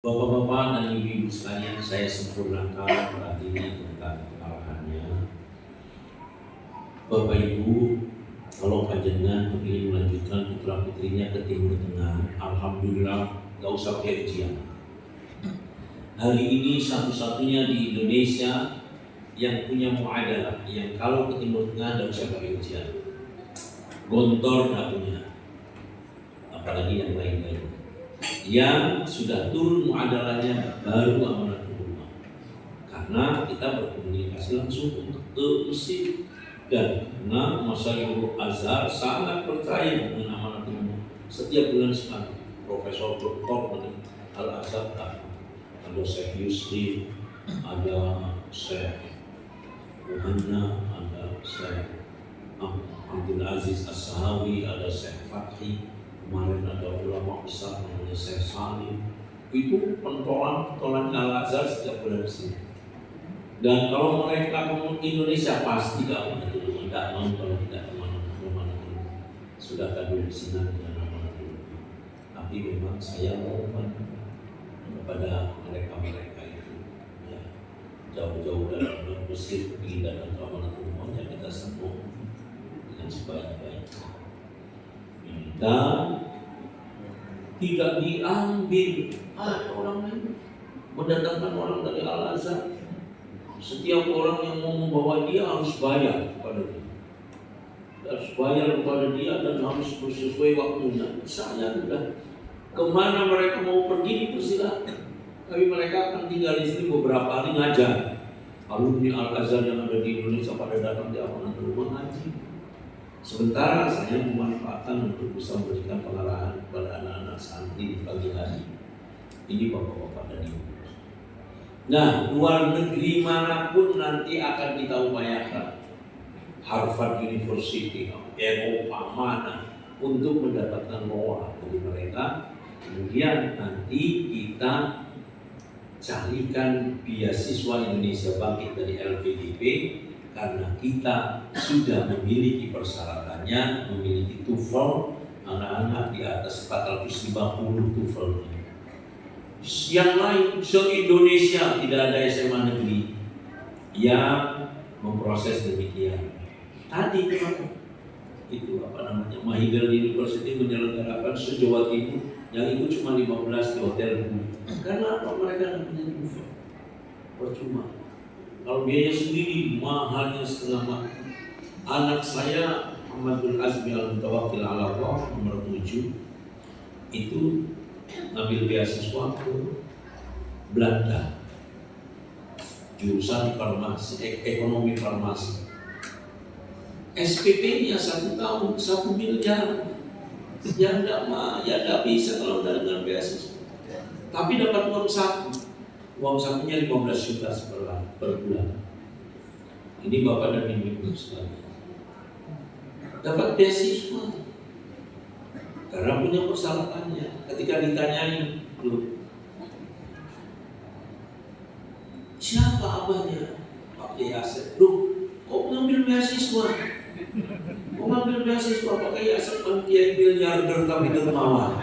Bapak-bapak dan ibu-ibu sekalian, saya sempurnakan saat ini tentang arahannya. Bapak Ibu, kalau panjenengan ingin melanjutkan putra putrinya ke Timur Tengah, alhamdulillah, gak usah pakai ujian. Hari ini satu-satunya di Indonesia yang punya muadalah, yang kalau ke Timur Tengah gak usah pakai ujian. Gontor gak punya, apalagi yang lain-lain. Yang sudah turun muadalahnya baru Amanatul Ummah, karena kita berkomunikasi langsung untuk ke Mesir, dan karena Masyaikh Azhar sangat percaya dengan Amanatul Ummah. Setiap bulan sekali Profesor Dr. Al-Azhar, ada Syekh Yusri, ada Syekh Muhanna, ada Syekh Abdul Aziz As-Sahawi, ada Syekh Fathi. Kemarin ada ulama besar namanya Syekh Salim, itu pentolan Al-Azhar setiap bulan sini. Dan kalau mereka ke Indonesia pasti gak mau dulu, tidak mau kalau tidak kemana-mana. Sudah kadung sinar dengan nama dulu. Tapi memang saya mohon kepada mereka itu, ya, jauh-jauh dari Mesir pergi datang ke Amanatul Ummah, kita sambung dengan sebaik-baiknya. Dan tidak diambil orang lain, mendatangkan orang dari Al-Azhar. Setiap orang yang mau membawa dia harus bayar kepada dia, dan harus sesuai waktunya. Saya sudah kemana mereka mau pergi dipersilakan, tapi mereka akan tinggal di sini beberapa hari ngajar. Alumni Al-Azhar yang ada di Indonesia pada datang di Amanatul Ummah ngaji. Sementara saya memanfaatkan untuk bisa memberikan pengarahan kepada anak-anak santri di pagi hari. Ini bapak-bapak dan ibu. Nah, luar negeri manapun nanti akan kita upayakan. Harvard University, Eropa mana, untuk mendapatkan loa dari mereka. Kemudian nanti kita carikan beasiswa Indonesia Bangkit dari LPDP, karena kita sudah memiliki persyaratannya, memiliki TOEFL, anak-anak di atas 450 TOEFL. Yang lain se-Indonesia tidak ada SMA negeri yang memproses demikian. Tadi itu Mahidol University menyelenggarakan se-Jawa Timur, yang itu cuma 15 di hotel. Karena mereka tidak punya TOEFL, percuma. Kalau biaya sendiri mahalnya setengah mati. Anak saya Muhammadul Azmi Al-Mutawakkil ala Allah nomor 7 itu ambil beasiswa ke Belanda, jurusan farmasi, ekonomi farmasi. SPP-nya 1 tahun 1 miliar. Ya tidak bisa kalau tidak dengan beasiswa. Tapi dapat uang saku. Uang sakunya 15 juta per bulan. Ini bapak dan ibu sekalian dapat beasiswa karena punya persyaratannya. Ketika ditanyain, siapa abahnya? Pak Kiai Asep. Kok ngambil beasiswa? Kok ngambil beasiswa Pak Kiai Asep? Pak Kiai miliarder tapi dermawan.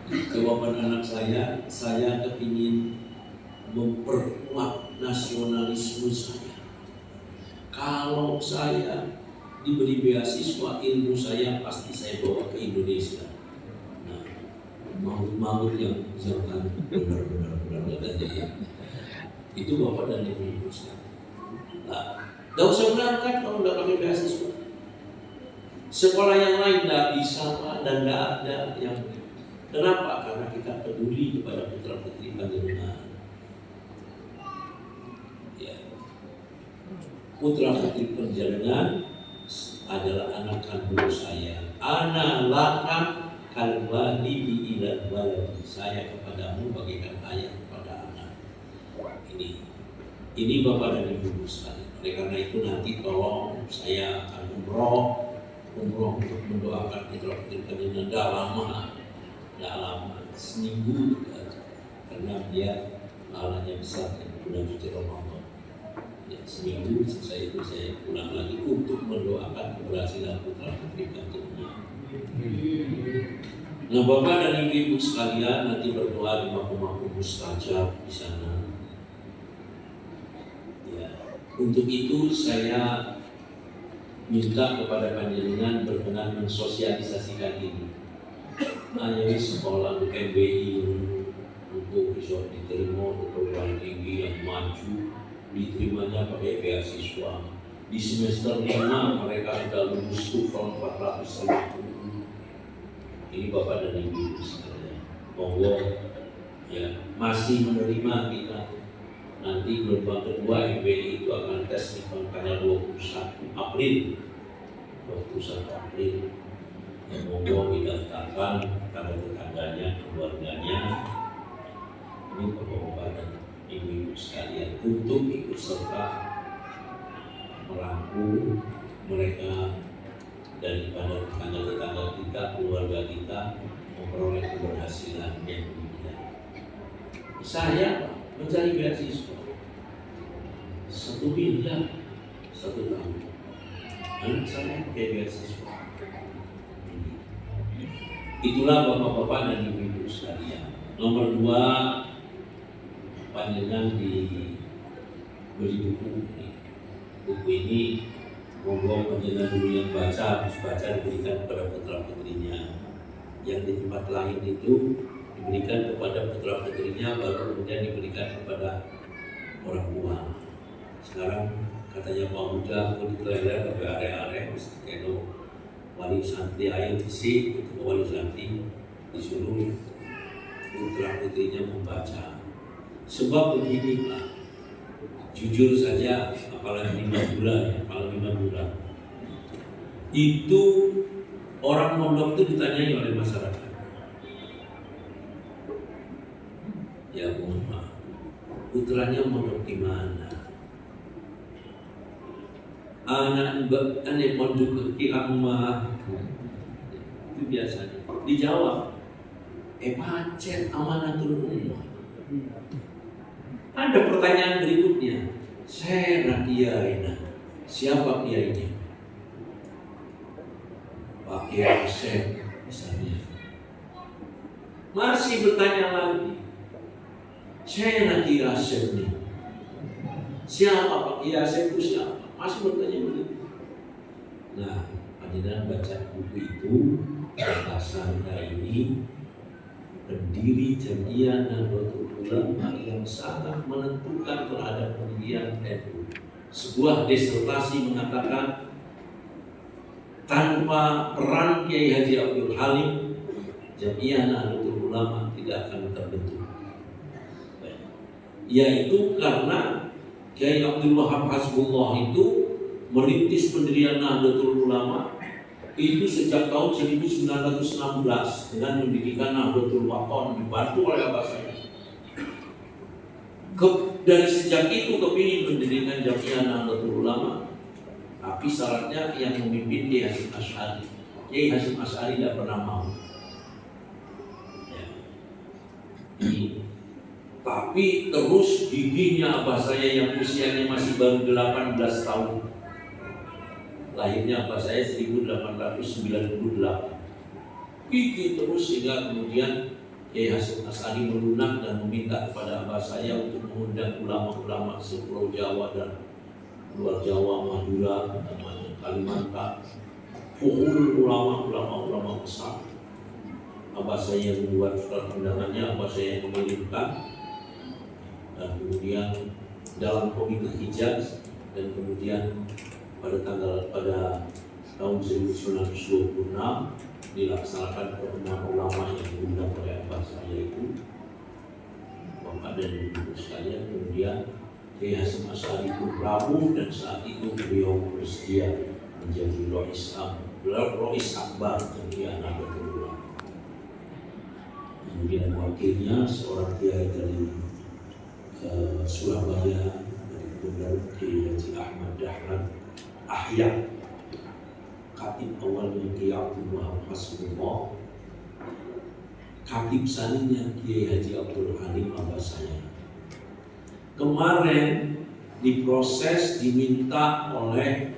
Jawaban anak saya kepingin memperkuat nasionalisme saya. Kalau saya diberi beasiswa, ilmu saya pasti saya bawa ke Indonesia. Nah, maut yang jangan benar-benar ya. Itu bapak dan ibu sekalian. Nah, gak usah berangkat kalau nggak pakai beasiswa. Sekolah yang lain nggak bisa Pak, dan nggak ada yang. Kenapa? Karena kita peduli kepada putra putri panjenengan. Ya. Putra putri panjenengan adalah anak kandung saya. Ana laka kalwalidi ila waladi. Saya kepadamu bagaikan ayah kepada anak. Ini bapak dan ibu sekalian. Oleh karena itu nanti tolong saya akan umroh untuk mendoakan putra putri panjenengan. Tidak lama, seminggu aja, karena dia pahalanya besar dan bulan suci Ramadan. Ya, seminggu selesai itu saya pulang lagi untuk mendoakan keberhasilan putra putri panjenengan. Nah, Bapak dan Ibu sekalian nanti berdoa di makam-makam mustajab di sana. Ya, untuk itu saya minta kepada panjenengan berkenan mensosialisasikan ini. Hanya sekolah di MBI untuk bisa diterima perguruan tinggi yang maju, diterimanya pakai beasiswa. Di semester 5 mereka sudah lulus TOEFL 450. Ini Bapak dan Ibu sekalian, monggo ya masih menerima kita. Nanti gelombang kedua MBI itu akan tes di tanggal 21 April. 21 April. Ya, monggo didaftarkan kepada tetangganya, keluarganya. Ini Bapak-bapak dan Ibu-ibu sekalian untuk ikut serta merangkul mereka daripada tetangga-tetangga kita, keluarga kita memperoleh keberhasilan yang demikian. Saya mencari beasiswa 1 miliar 1 tahun. Anak saya pakai beasiswa. Itulah Bapak-bapak dan Ibu-ibu sekalian. Nomor 2, panjenengan diberi buku ini. Buku ini monggo panjenengan dulu yang baca, habis baca diberikan kepada putra-putrinya. Yang di tempat lain itu diberikan kepada putra-putrinya, baru kemudian diberikan kepada orang tua. Sekarang katanya Pak Muda mau dikelahiran ke area-area mesti wali santri ayo disi, itu wali santri disuruh putra-putrinya membaca. Sebab begini Pak, jujur saja, apalagi di Madura, itu orang mondok itu ditanyai oleh masyarakat. Ya mohon maaf, putranya mondok di mana? Anak mondok di rumah. Itu biasanya dijawab, pacet amanatul ummah. Ada pertanyaan berikutnya, saya kiainya, siapa kiainya? Pak Kiai Asep misalnya. Masih bertanya lagi, saya Kiai Asep nih, siapa Pak Kiai Asep itu siapa? Masih bertanya begitu. Nah, panjenengan baca buku itu, saya ini pendiri Jamiah Nahdlatul Ulama yang sangat menentukan terhadap pendirian NU. Sebuah disertasi mengatakan tanpa peran Kiai Haji Abdul Halim, Jamiah Nahdlatul Ulama tidak akan terbentuk. Yaitu karena Kiai Abdul Wahab Hasbullah itu merintis pendirian Nahdlatul Ulama itu sejak tahun 1916 dengan mendirikan Nahdlatul Wathon dibantu oleh abah saya. Dari sejak itu kepingin mendirikan Jamiah Nahdlatul Ulama, tapi syaratnya yang memimpin Kiai Hasyim Asy'ari. Kiai Hasyim Asy'ari tidak pernah mau. Ya. Tapi terus gigihnya abah saya yang usianya masih baru 18 tahun. Lahirnya abah saya 1898. Gigih terus sehingga kemudian Kiai Hasyim Asy'ari melunak dan meminta kepada abah saya untuk mengundang ulama-ulama sepulau Jawa dan luar Jawa, Madura, Kalimantan, fuhul ulama besar. Abah saya yang membuat surat undangannya, abah saya yang mengirimkan, dan kemudian dalam komite Hijaz, dan kemudian pada tahun 1926 dilaksanakan pertemuan ulama yang diundang oleh abah saya itu, Bapak dan Ibu sekalian. Kemudian Kiai Hasyim Asy'ari itu berlabuh dan saat itu beliau bersedia menjadi Rois Akbar Jamiah Nahdlatul Ulama. Kemudian wakilnya seorang kiai dari Surabaya, dari Kebun Kiai Haji Ahmad Dahlan Ahya, khatib awalnya Kiai Abdul Wahab Hasbullah, khatib saninya Kiai Haji Abdul Halim abah saya. Kemarin diproses diminta oleh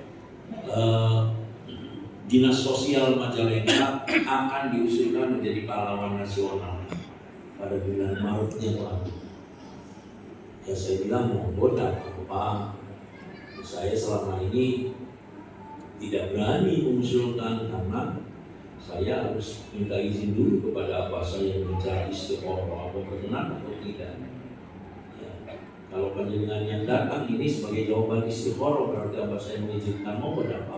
Dinas Sosial Majalengka akan diusulkan menjadi pahlawan nasional pada bulan Maret yang lalu. Ya saya bilang monggo apa. Saya selama ini tidak berani mengusulkan karena saya harus minta izin dulu kepada apa saya mencari istiqoroh atau berkenan atau tidak. Ya, kalau panjenengan yang datang ini sebagai jawaban istiqoroh berarti apa saya mengizinkan mau pada apa?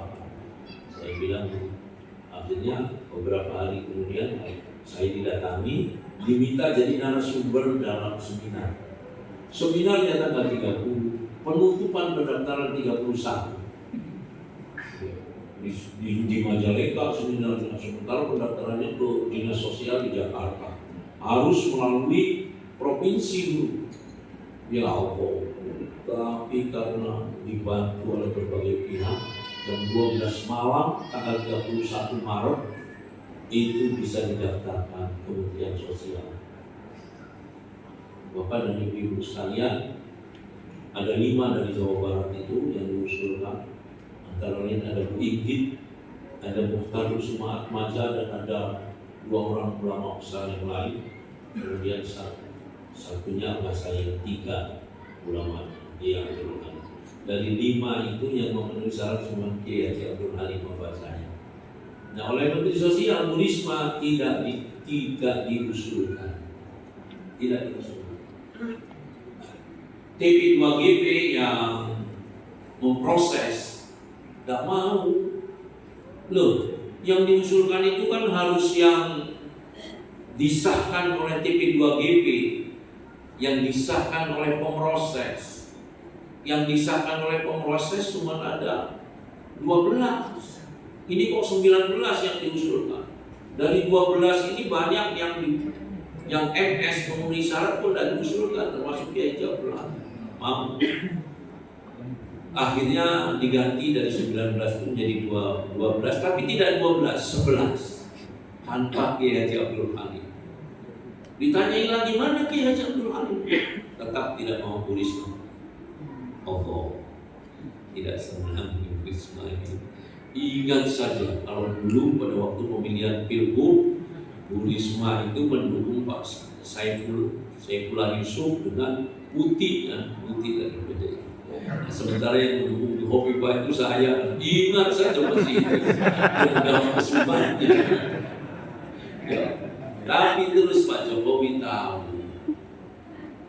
Saya bilang akhirnya beberapa hari kemudian saya didatangi, diminta jadi narasumber dalam seminar. Seminarnya tanggal 30, penutupan pendaftaran 31. Di Majalengka seminarnya, sementara pendaftarannya ke Dinas Sosial di Jakarta. Harus melalui provinsi dulu. Ya Allah, tapi karena dibantu oleh berbagai pihak, jam 12 malam tanggal 31 Maret itu bisa didaftarkan Kementerian Sosial. Bapak dan Ibu sekalian, ada 5 dari Jawa Barat itu yang diusulkan. Antara lain ada Bu Inggit, ada Mukhtar Usma Atmaja, dan ada 2 orang ulama besar yang lain. Kemudian satunya saya 3 ulama yang diusulkan. Dari 5 itu yang memenuhi syarat cuma Kiai Haji Abdul Halim membacanya. Nah, oleh Menteri Sosial Bu Risma tidak diusulkan. Tidak diusulkan. TP2GP yang memproses tidak mau. Loh, yang diusulkan itu kan harus yang disahkan oleh TP2GP, yang disahkan oleh pemroses. Yang disahkan oleh pemroses cuma ada 12. Ini kok 19 yang diusulkan. Dari 12 ini banyak yang MS memenuhi syarat pun tidak diusulkan, termasuk Kiai Abdul Halim. Mau. Akhirnya diganti dari 19 itu menjadi 12, tapi tidak 12, 11. Tanpa Kiai Haji Abdul Halim. Ditanyai lagi, mana Kiai Haji Abdul Halim? Tetap tidak mau Bu Risma. Allah tidak senang Bu Risma itu. Ingat saja kalau dulu pada waktu pemilihan Pilgub, Bu Risma itu mendukung Pak Saifullah Yusuf dengan Putih dari PDI. Sementara yang mendukung Khofifah itu saya. Ingat saja masih itu. Dalam kesubahannya. Ya. Tapi terus Pak Jokowi tahu.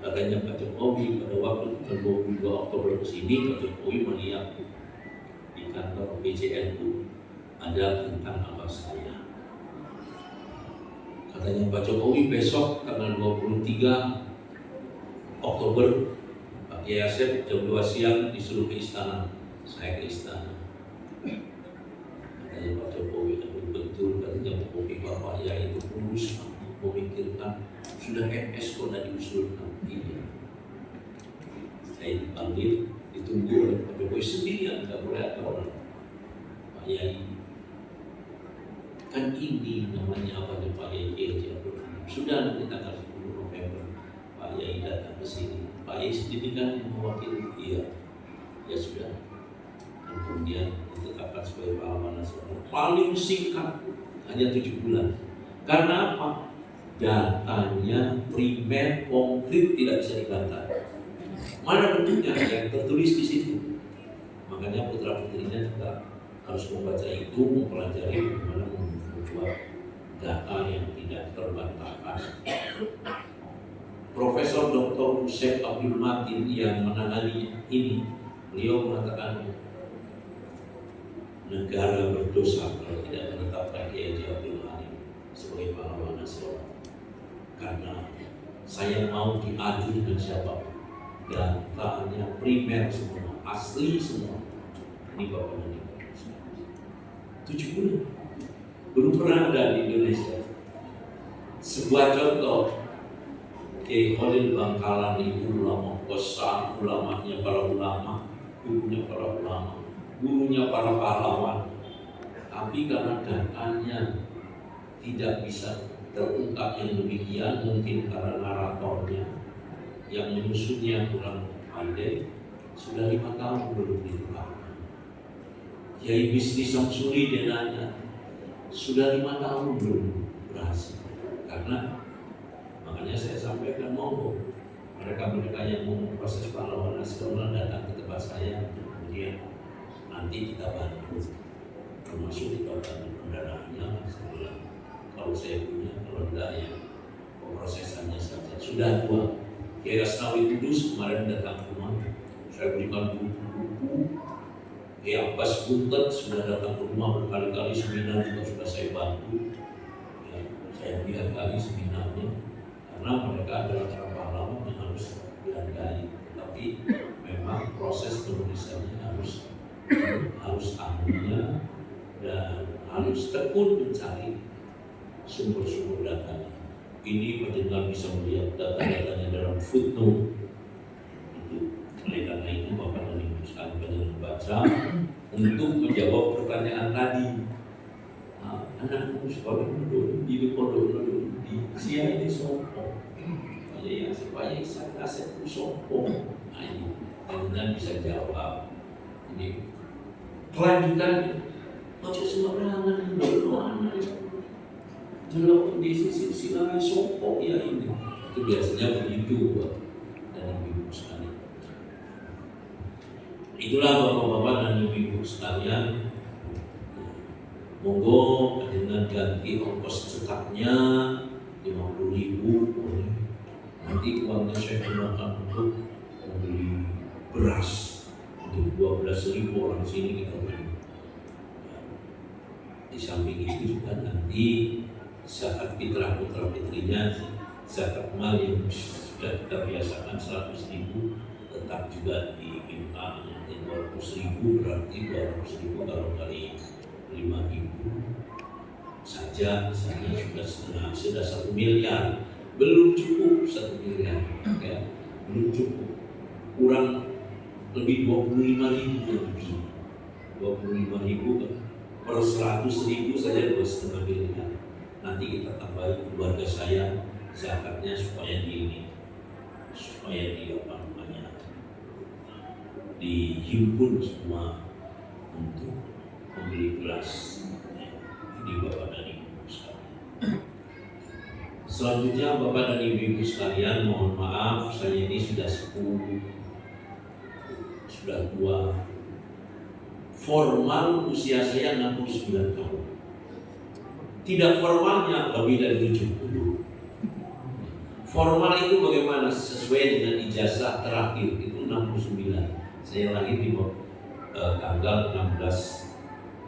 Katanya Pak Jokowi pada waktu 22 Oktober kesini, Pak Jokowi melihat di kantor PJNU ada tentang apa saya. Katanya Pak Jokowi besok tanggal 23 Oktober Pak Kiai Asep jam 2 siang disuruh ke istana. Saya ke istana. Katanya Pak Jokowi, betul katanya Bapak ya itu urus memikirkan sudah MS kok tidak diusulkan. Iya. Saya dipanggil, ditunggu oleh Pak Jokowi sendirian, tidak boleh ada orang. Pak Yai, kan ini namanya apa nih Pak Yai sudah nanti tanggal 10 November Pak Yai datang ke sini. Pak Yai sendiri kan yang mewakili. Iya, ya sudah. Dan kemudian ditetapkan sebagai pahlawan nasional. Paling singkat hanya 7 bulan. Karena apa? Datanya primer, konkret, tidak bisa dibantah. Mana bentuknya yang tertulis di situ. Makanya putra putrinya juga harus membaca itu, mempelajari bagaimana membuat data yang tidak terbantahkan. Profesor Dr. Syekh Abdul Matin yang menangani ini, beliau mengatakan negara berdosa kalau tidak menetapkan Kiai Haji Abdul Halim sebagai pahlawan nasional. Karena saya mau diadu dengan siapa? Datanya primer semua, asli semua. Ini Bapak dan Ibu. 7 bulan belum pernah ada di Indonesia. Sebuah contoh, Kiai Khalil Bangkalan itu ulama besar, ulamanya para ulama, gurunya para ulama, gurunya para pahlawan. Tapi karena datanya tidak bisa terungkap yang demikian, mungkin karena naratornya yang menyusunnya kurang pandai, sudah 5 tahun belum ditetapkan. Kiai bisnis Samsuri dia nanya, sudah 5 tahun belum berhasil. Karena makanya saya sampaikan monggo mereka yang mau proses pahlawan nasional datang ke tempat saya, kemudian nanti kita bantu, termasuk kita bantu pendanaannya sebelah. Kalau saya punya, kalau enggak ya prosesannya saja. Sudah 2. Kiai Asnawi Kudus kemarin datang ke rumah, saya berikan buku-buku. Kiai Abbas Buntet sudah datang ke rumah berkali-kali, seminar juga sudah saya bantu. Ya, saya lihat kali seminarnya, karena mereka adalah para pahlawan yang harus dihargai. Tapi memang proses penulisannya harus ahlinya dan harus tekun mencari sumber-sumber datanya. Ini penjenengan bisa melihat data-datanya dalam footnote. Oleh karena itu Bapak dan Ibu sekalian baca untuk menjawab pertanyaan tadi. Anakku sekolah dulu di pondok dulu di sia ini sopo. Ya supaya saya asetku sopo. Nah ini dan bisa jawab. Ini kelanjutannya. Macam sembarangan dulu anak. Dalam kondisi silsilah sopo ya ini. Itu biasanya begitu Bapak dan Ibu sekalian. Itulah Bapak-bapak dan Ibu sekalian. Monggo dengan ganti ongkos cetaknya 50.000 boleh. Nanti uangnya saya gunakan untuk membeli beras untuk 12.000 orang sini kita beli. Di samping itu juga nanti zakat fitrah putra putrinya, zakat mal yang sudah kita biasakan 100.000 tetap juga diimpang. 200.000 berarti 200.000 kalau kali 5.000 saja misalnya sudah 1 miliar, belum cukup 1 miliar ya, belum cukup, kurang lebih 25.000 lebih 25.000 kan per 100.000 saja 2,5 miliar. Nanti kita tambahin keluarga saya zakatnya supaya dihimpun semua untuk membeli beras. Ini Bapak dan Ibu sekalian. Selanjutnya Bapak dan Ibu sekalian, mohon maaf saya ini sudah sepuh, sudah tua. Formal usia saya 69 tahun. Tidak formalnya lebih dari 70. Formal itu bagaimana? Sesuai dengan ijazah terakhir itu 69. Saya lahir di tanggal 16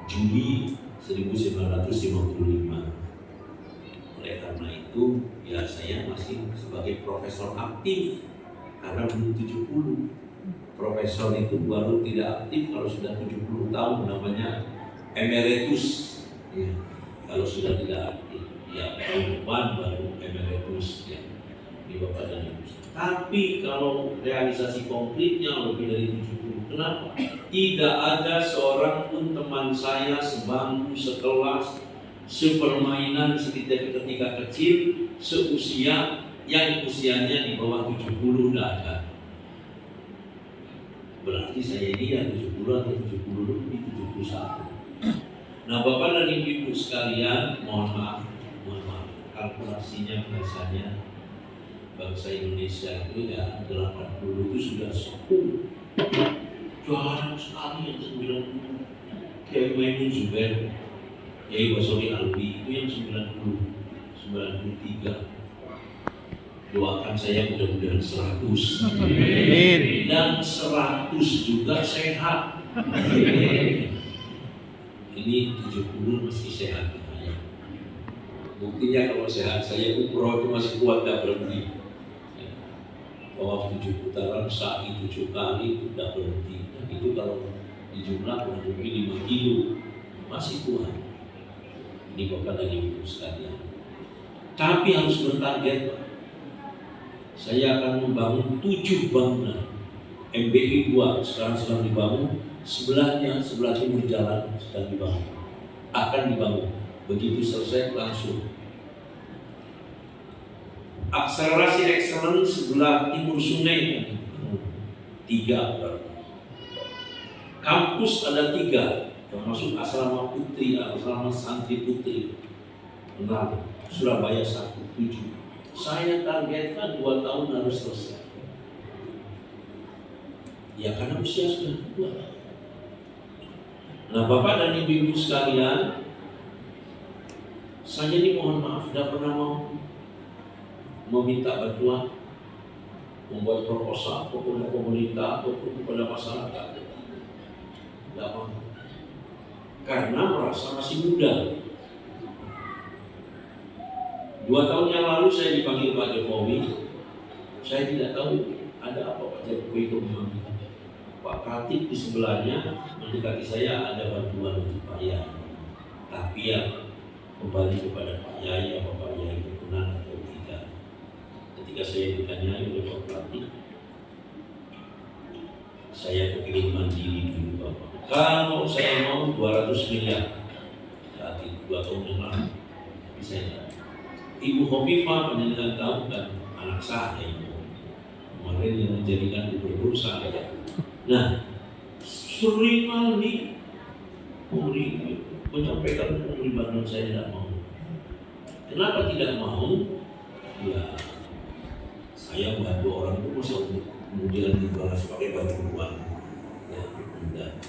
Juli 1955. Oleh karena itu, ya saya masih sebagai profesor aktif karena belum 70. Profesor itu baru tidak aktif kalau sudah 70 tahun, namanya emeritus. Ya, kalau sudah tidak aktif, ya tahun depan baru emeritus ya. Di Bapak dan Ibu. Tapi kalau realisasi konkretnya lebih dari 70, kenapa? Tidak ada seorang pun teman saya sebangku, sekelas, sepermainan ketika kecil, seusia yang usianya di bawah 70 tidak ada. Berarti saya ini ya 70 atau 70 lebih 71. Nah Bapak dan Ibu sekalian, mohon maaf, kalkulasinya biasanya bangsa Indonesia itu ya 80 itu sudah sepuh. Jarang sekali yang 90. Kiai Maimun Zubair, Kiai Basori Alwi itu yang 90, 93. Doakan saya mudah-mudahan 100. Amin. Dan 100 juga sehat. Ini 70 masih sehat. Buktinya kalau sehat saya umroh itu masih kuat, gak berhenti. Tawaf 7 putaran, sa'i 7 kali itu tidak berhenti. Dan itu kalau dijumlah kurang lebih 5 kilo masih kuat. Ini Bapak dan Ibu sekalian. Tapi harus bertarget Pak. Saya akan membangun 7 bangunan. MBI 2 sekarang sedang dibangun. Sebelahnya, sebelah timur jalan sedang dibangun. Akan dibangun. Begitu selesai langsung. Akselerasi excellence sebelah timur sungai 3 berarti. Kampus ada 3, termasuk asrama putri, asrama santri putri. 6, Surabaya 17. Saya targetkan 2 tahun harus selesai. Ya karena usia sudah tua. Nah Bapak dan Ibu sekalian, saya ini mohon maaf tidak pernah mau meminta bantuan, membuat proposal kepada pemerintah ataupun kepada masyarakat. Tidak mau. Karena merasa masih muda. 2 tahun yang lalu saya dipanggil Pak Jokowi. Saya tidak tahu ada apa Pak Jokowi itu memanggil. Pak Pratik di sebelahnya mendekati saya, ada bantuan untuk Pak Yai. Tapi ya kembali kepada Pak Yai, apa Pak Yai berkenan atau tidak. Ketika saya ditanyai oleh Pak Pratik, saya kepingin mandiri dulu Bapak. Kalau saya mau 200 miliar saat itu 2 tahun yang lalu, bisa ya. Ibu Khofifah pendidikan tahu kan anak saya itu kemarin yang menjadikan gubernur saya. Nah, sering kali menyampaikan bantuan saya tidak mau. Kenapa tidak mau? Ya, saya bantu orang itu masa untuk kemudian dibalas pakai bantuan. Ya, enggak.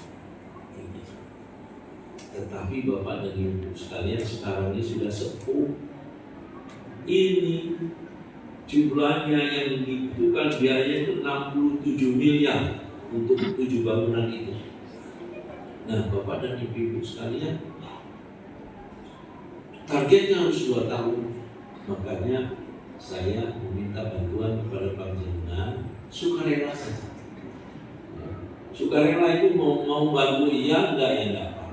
Tetapi Bapak dan Ibu sekalian sekarang ini sudah sepuh. Ini jumlahnya yang dibutuhkan biayanya itu 67 miliar untuk 7 bangunan itu. Nah Bapak dan Ibu sekalian, targetnya harus 2 tahun. Makanya saya meminta bantuan kepada panjenengan sukarela saja. Sukarela itu mau bantu iya enggak ya enggak apa.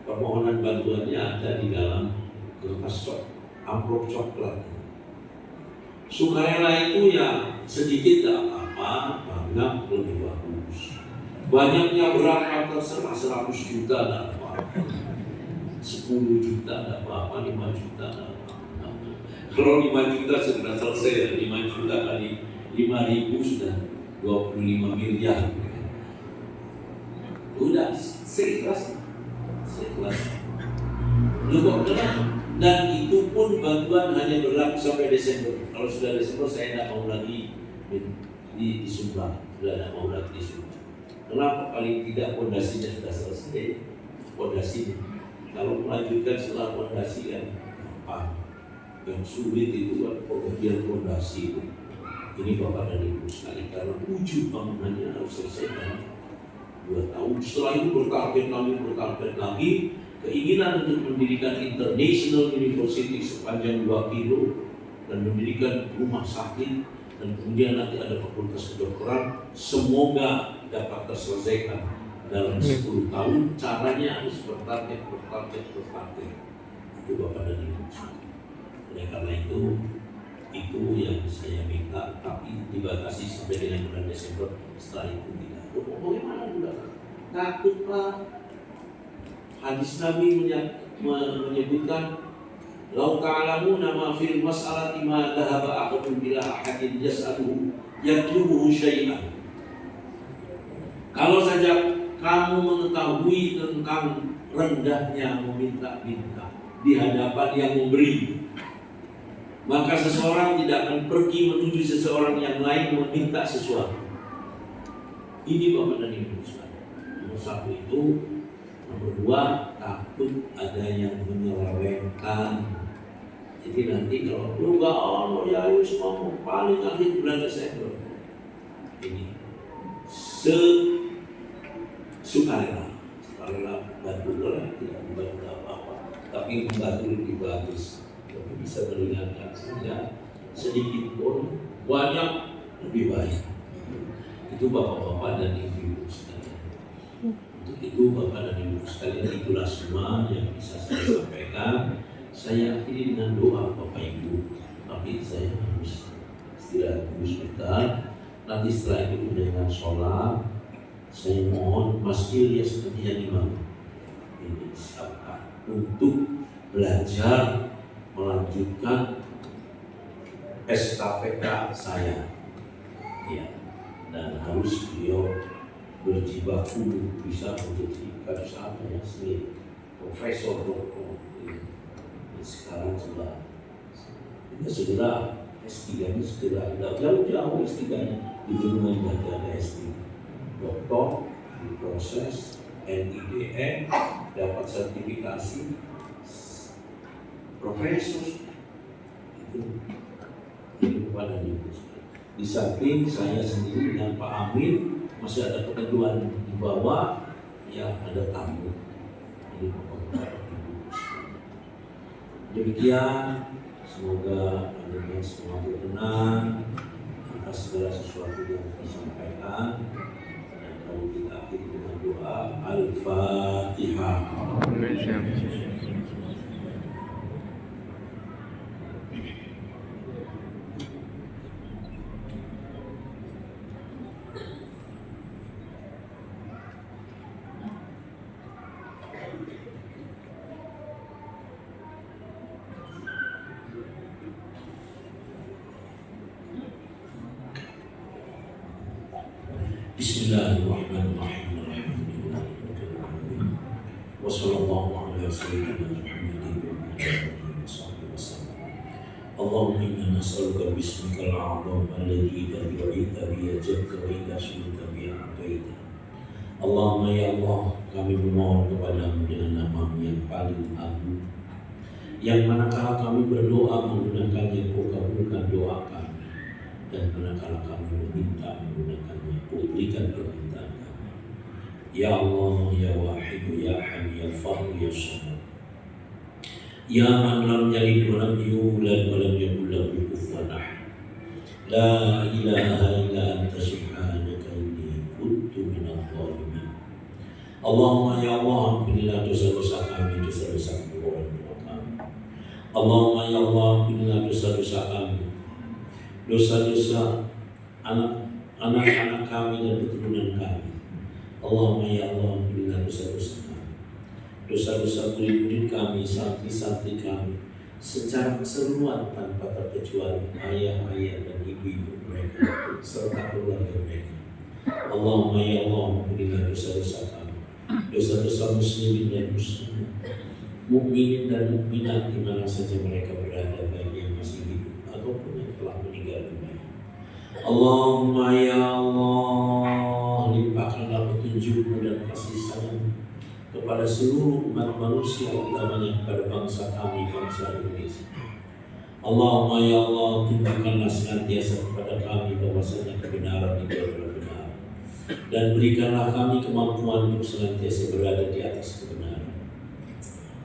Permohonan bantuannya ada di dalam kertas amplop coklat. Sukarela itu ya sedikit tak apa-apa, banyak lebih bagus. Banyaknya berapa terserah, 100 juta tak apa-apa, 10 juta tak apa-apa, 5 juta tak apa-apa. Kalau 5 juta sudah selesai, 5 juta kali 5.000 sudah 25 miliar. Udah seikhlas. Lu kok kenapa? Dan itu pun bantuan hanya berlaku sampai Desember. Kalau sudah Desember saya tidak mau lagi disumbang, sudah tidak mau lagi disumbang. Kenapa? Paling tidak fondasinya sudah selesai. Fondasinya. Kalau melanjutkan setelah fondasi kan apa? Yang sulit itu kan pengerjaan fondasi. Ini Bapak dan Ibu sekali karena wujud bangunannya harus selesai dalam 2 tahun. Setelah itu bertarget lagi. Keinginan untuk mendirikan International University sepanjang 2 kilo dan mendirikan rumah sakit dan kemudian nanti ada fakultas kedokteran, semoga dapat terselesaikan dalam 10 tahun. Caranya harus bertarget. Itu Bapak dan Ibu. Oleh karena itu yang saya minta, tapi dibatasi sampai dengan bulan Desember. Setelah itu tidak. Bagaimana bulan? Takut Pak. Hadis Nabi menyebutkan lau ta'lamuna ma fil mas'alati ma dhahaba ahadun bila ahadin yas'aluhu yatlubuhu syai'an. Kalau saja kamu mengetahui tentang rendahnya meminta-minta di hadapan yang memberi, maka seseorang tidak akan pergi menuju seseorang yang lain meminta sesuatu. Ini Bapak dan Ibu sekalian. Nomor 1 itu. Nomor 2, takut ada yang menyelewengkan. Jadi nanti kalau lu gak ono ya semua paling akhir bulan Desember. Ini sukarela bantu boleh, tidak membantu apa-apa, tapi membantu lebih bagus. Tapi bisa meringankan saja sedikit pun banyak lebih baik. Itu Bapak-bapak dan Ibu sekalian. Untuk itu Bapak dan Ibu sekalian, itulah semua yang bisa saya sampaikan. Saya akhiri dengan doa Bapak Ibu, tapi saya harus istirahat dulu sebentar. Nanti setelah itu dengan sholat, saya mohon Mas Ilyas seperti yang ini siapkan untuk belajar melanjutkan estafeta saya. Ya, dan harus beliau berjibaku bisa menjadi kasus apa ya, profesor, doktor. Sekarang sudah S3-nya segera jauh S3-nya di Jerman ada S3 doktor diproses NIDN dapat sertifikasi profesor itu kepada di samping saya sendiri dengan Pak Amin masih ada pekerjaan di bawah yang ada tamu ini demikian. Semoga Anda semua berkenan atas segala sesuatu yang disampaikan. Dan kalau kita akhiri dengan doa Al-Fatihah. Bismillahirrahmanirrahim. Wassallallahu ala sayyidina Muhammadin wa alihi wasallam. Allahumma inna nas'aluka bismikal a'zam alladhi idza du'ita bi ajabta wa idza su'ilta bi a'taita. Allahumma ya Allah, kami memohon kepadamu dengan nama-Mu yang paling agung, yang manakala kami berdoa menggunakannya Kau kabulkan doa kami, dan manakala kami meminta menggunakannya Kau berikan permintaan kami. Ya Allah, ya Wahid, ya Hayy, ya Fard, ya Samad, ya man lam yalid wa lam yulad wa lam yakul lahu kufuwan ahad. La ilaha illa anta subhanaka inni kuntu minadh dhalimin. Allahumma ya Allah, ampunilah dosa-dosa kami, dosa-dosa kedua orang tua kami. Allahumma ya Allah, ampunilah dosa-dosa kami, dosa-dosa anak-anak kami dan keturunan kami. Allahumma ya Allah, ampunilah dosa-dosa kami, dosa-dosa murid-murid kami, santri-santri kami secara keseluruhan tanpa terkecuali ayah-ayah dan ibu-ibu mereka serta keluarga mereka. Allahumma ya Allah, ampunilah dosa-dosa kami, dosa-dosa muslimin dan muslimat, mukminin dan mukminat di mana saja mereka berada, baik yang masih hidup ataupun yang telah meninggal dunia. Allahumma ya Allah, limpahkanlah petunjuk-Mu dan kasih sayang kepada seluruh umat manusia, utamanya kepada bangsa kami, bangsa Indonesia. Allahumma ya Allah, tunjukkanlah senantiasa kepada kami bahwasanya kebenaran itu adalah benar, dan berikanlah kami kemampuan untuk senantiasa berada di atas kebenaran.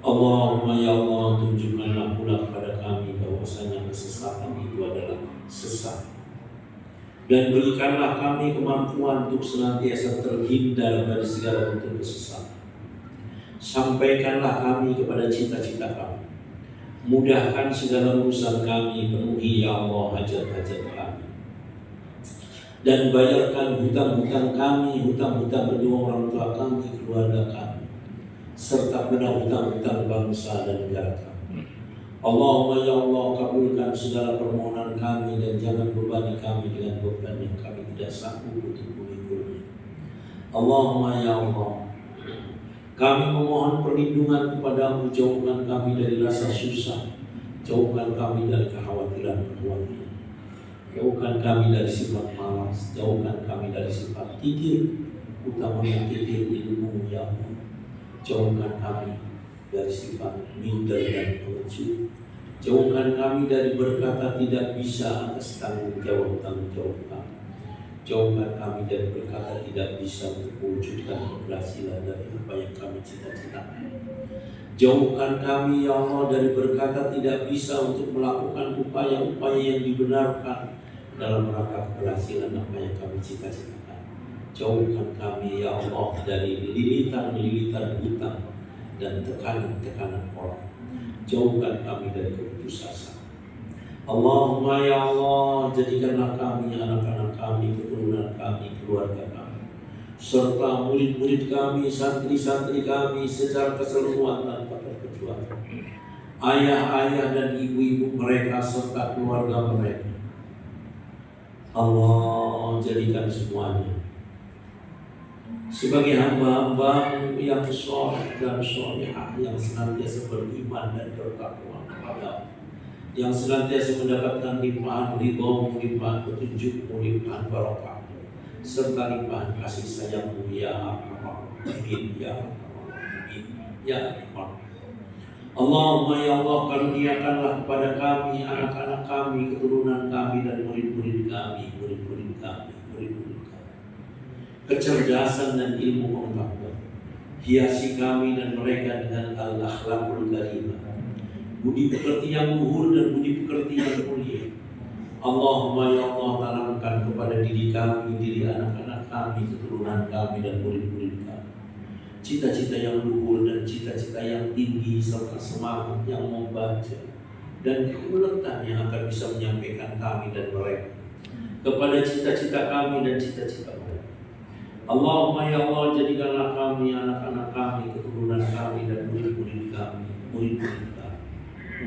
Allahumma ya Allah, tunjukkanlah pula kepada kami bahwasanya kesesatan itu adalah sesat, dan berikanlah kami kemampuan untuk senantiasa terhindar dari segala bentuk kesesatan. Sampaikanlah kami kepada cita-cita kami, mudahkan segala urusan kami, penuhi ya Allah hajat-hajat kami, dan bayarkan hutang-hutang kami, hutang-hutang kedua orang tua kami, keluarga kami, serta benar hutang-hutang bangsa dan negara kami. Allahumma ya Allah, kabulkan segala permohonan kami dan jangan bebani kami dengan beban yang kami tidak sanggup untuk memikulnya. Allahumma ya Allah, kami memohon perlindungan kepada-Mu, jauhkan kami dari rasa susah, jauhkan kami dari kekhawatiran-kekhawatiran, jauhkan kami dari sifat malas, jauhkan kami dari sifat kikir, utamanya kikir ilmu ya Allah. Jauhkan kami dari sifat minder dan pengecut. Jauhkan kami dari berkata tidak bisa atas tanggung jawab kami. Jauhkan kami dari berkata tidak bisa untuk mewujudkan keberhasilan dari apa yang kami cita-citakan. Jauhkan kami ya Allah dari berkata tidak bisa untuk melakukan upaya-upaya yang dibenarkan dalam rangka keberhasilan apa yang kami cita-citakan. Jauhkan kami ya Allah dari lilitan-lilitan hutang dan tekanan-tekanan orang. Jauhkan kami dari keputusasaan. Allahumma ya Allah, jadikanlah kami, anak-anak kami, keturunan kami, keluarga kami, serta murid-murid kami, santri-santri kami secara keseluruhan tanpa terkecuali, ayah-ayah dan ibu-ibu mereka serta keluarga mereka. Allah, jadikan semuanya sebagai hamba-hamba yang soleh dan solehah, yang senantiasa beriman dan bertakwa kepada, yang senantiasa mendapatkan limpahan ridho-Mu, limpahan petunjuk-Mu, limpahan barokah-Mu, serta limpahan kasih sayang-Mu ya Arhamar Rahimin, ya Arhamar Rahimin, ya Arhamar. Allahumma ya Allah, karuniakanlah kepada kami, anak-anak kami, keturunan kami, dan murid-murid kami, murid-murid kami, murid-murid kami, kecerdasan dan ilmu pengetahuan. Hiasi kami dan mereka dengan al-akhlaqul karimah, budi pekerti yang luhur dan budi pekerti yang mulia. Allahumma ya Allah, tanamkan kepada diri kami, diri anak-anak kami, keturunan kami, dan murid-murid kami cita-cita yang luhur dan cita-cita yang tinggi, serta semangat yang membaca dan keuletan yang akan bisa menyampaikan kami dan mereka kepada cita-cita kami dan cita-cita mereka. Allahumma ya Allah, jadikanlah kami, anak-anak kami, keturunan kami, dan murid-murid kami, murid-murid kami,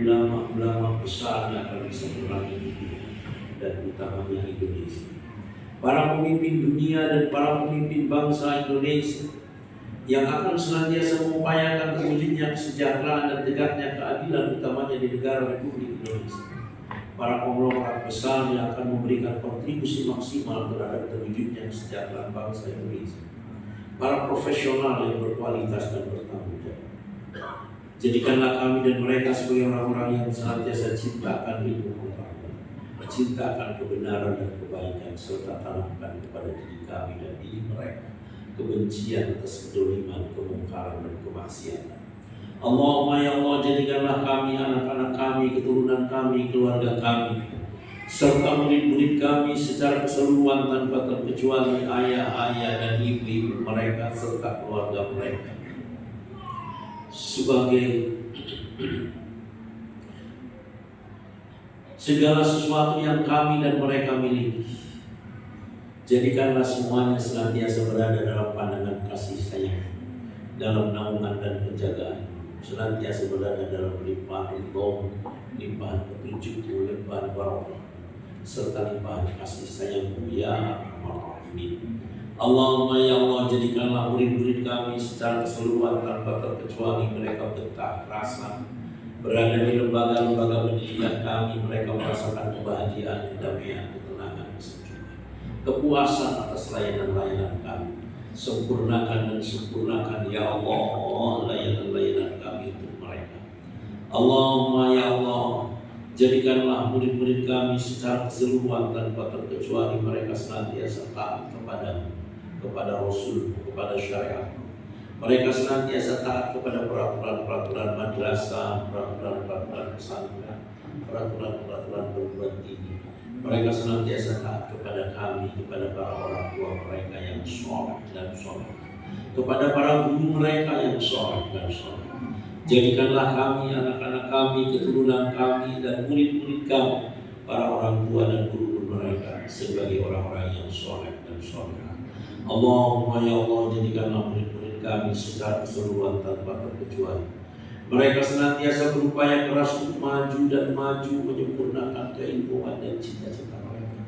ulama-ulama besar yang akan bisa menerangi dunia dan utamanya Indonesia, para pemimpin dunia dan para pemimpin bangsa Indonesia yang akan senantiasa mengupayakan terwujudnya kesejahteraan dan tegaknya keadilan, utamanya di negara Republik Indonesia. Para konglomerat besar yang akan memberikan kontribusi maksimal terhadap terwujudnya kesejahteraan bangsa Indonesia. Para profesional yang berkualitas dan bertanggung jawab. Jadikanlah kami dan mereka sebagai orang-orang yang senantiasa cintakan ilmu pengetahuan, cintakan kebenaran dan kebaikan, serta tanamkan kepada diri kami dan diri mereka kebencian atas kedoliman, kemungkaran, dan kemaksiatan. Allahumma ya Allah, jadikanlah kami, anak-anak kami, keturunan kami, keluarga kami, serta murid-murid kami secara keseluruhan tanpa terkecuali ayah-ayah dan ibu-ibu mereka serta keluarga mereka sebagai segala sesuatu yang kami dan mereka miliki. Jadikanlah semuanya senantiasa berada dalam pandangan kasih sayang, dalam naungan dan penjagaan, senantiasa berada dalam limpahan ridho, limpahan petunjuk, limpahan barokah, serta limpahan kasih sayang-Mu ya Arhamar Rahimin. Allahumma ya Allah, jadikanlah murid-murid kami secara keseluruhan tanpa terkecuali mereka betah rasa berada di lembaga-lembaga pendidikan kami, mereka merasakan kebahagiaan, kedamaian, ketenangan, kepuasan atas layanan-layanan kami. Sempurnakan dan sempurnakan ya Allah layanan-layanan kami untuk mereka. Allahumma ya Allah, jadikanlah murid-murid kami secara keseluruhan tanpa terkecuali mereka senantiasa taat kepada Rasul, kepada syariat. Mereka senantiasa taat kepada peraturan-peraturan madrasah, peraturan-peraturan pesantren, peraturan-peraturan perguruan tinggi. Mereka senantiasa taat kepada kami, kepada para orang tua mereka yang soleh dan soleh, kepada para guru mereka yang soleh dan soleh. Jadikanlah kami, anak-anak kami, keturunan kami, dan murid-murid kami, para orang tua dan guru mereka sebagai orang-orang yang soleh dan soleh. Allahumma ya Allah, jadikanlah murid-murid kami secara keseluruhan tanpa terkecuali mereka senantiasa berupaya keras untuk maju dan maju menyempurnakan keilmuan dan cita-cita mereka.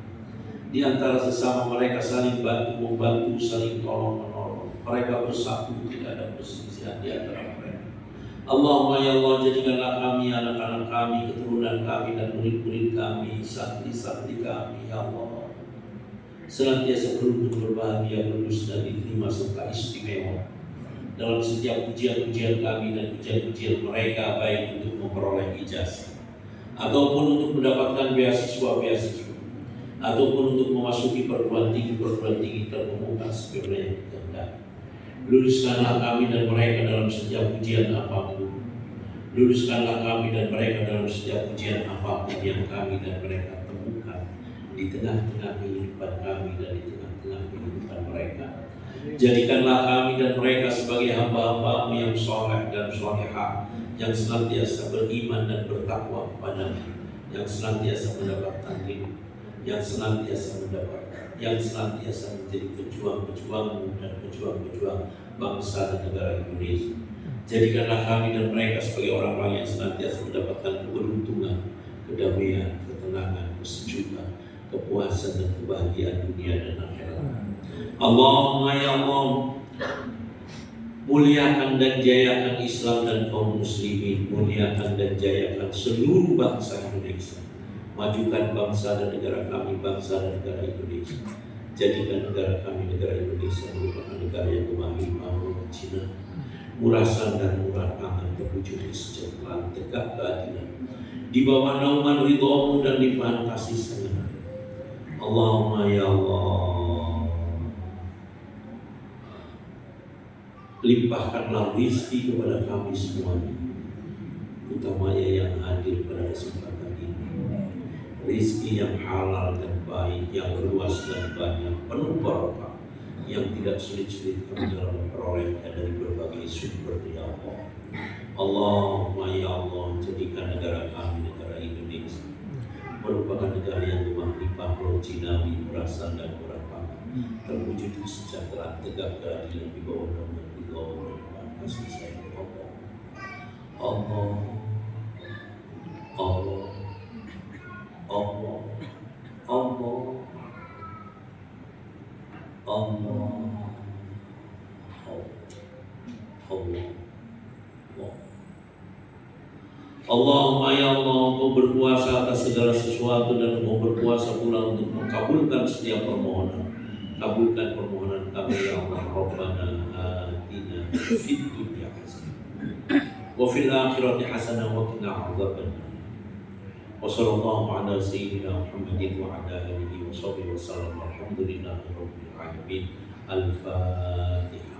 Di antara sesama mereka saling bantu-membantu, saling tolong-menolong. Mereka bersatu, tidak ada perselisihan di antara mereka. Allahumma ya Allah, jadikanlah kami, anak-anak kami, keturunan kami, dan murid-murid kami, santri-santri kami, ya Allah, senantiasa beruntung, berbahagia, berlus dan diterima serta istimewa dalam setiap ujian-ujian kami dan ujian-ujian mereka, baik untuk memperoleh ijazah ataupun untuk mendapatkan beasiswa ataupun untuk memasuki perguruan tinggi terkemuka seperti yang dikehendaki. Luluskanlah kami dan mereka dalam setiap ujian apapun. Luluskanlah kami dan mereka dalam setiap ujian apapun yang kami dan mereka temukan di tengah-tengah kehidupan kami dan di tengah-tengah kehidupan mereka. Jadikanlah kami dan mereka sebagai hamba-hamba-Mu yang soleh dan solehah, yang senantiasa beriman dan bertakwa kepada-Mu, yang senantiasa mendapatkan ilmu, yang senantiasa menjadi pejuang-pejuang-Mu dan pejuang-pejuang bangsa dan negara Indonesia. Jadikanlah kami dan mereka sebagai orang-orang yang senantiasa mendapatkan keberuntungan, kedamaian, ketenangan, kesejukan, kepuasan dan kebahagiaan dunia dan akhirat. Allahumma ya Allah, Muliakan dan jayakan Islam dan kaum muslimin. Muliakan dan jayakan seluruh bangsa Indonesia. Majukan bangsa dan negara kami, bangsa dan negara Indonesia. Jadikan negara kami, negara Indonesia merupakan negara yang gemah limpah, Cina, murah dan murah aman, terwujud kesejahteraan, tegak keadilan, di bawah naungan ridhamu dan limpahan kasih sayang. Allahumma ya Allah, limpahkanlah rizki kepada kami semuanya, utamanya yang hadir pada kesempatan ini. Rizki yang halal dan baik, yang luas dan banyak, penuh barokah, yang tidak sulit-sulit kami dalam memperolehnya dari berbagai sumber ya Allah. Allahumma ya Allah, jadikan negara kami, negara Indonesia, merupakan negara yang gemah limpah, jinawi, murasan dan murah pangan, terwujud kesejahteraan, tegak keadilan di bawah naungan Allah dan kasih sayang Allah. Allah, Allah, Allah, Allah, Allah, Allah. Allahumma ya Allah, Engkau berkuasa atas segala sesuatu dan Engkau berkuasa pula untuk mengabulkan setiap permohonan. Kabulkan permohonan kami ya Allah. Rabbana atina fid dunya hasanah wa fil akhirati hasanah wa qina adzabannar. Wa sallallahu ala sayyidina Muhammadin wa ala alihi wa sahbihi wa sallam. Alhamdulillahirabbil alamin. Al-Fatihah.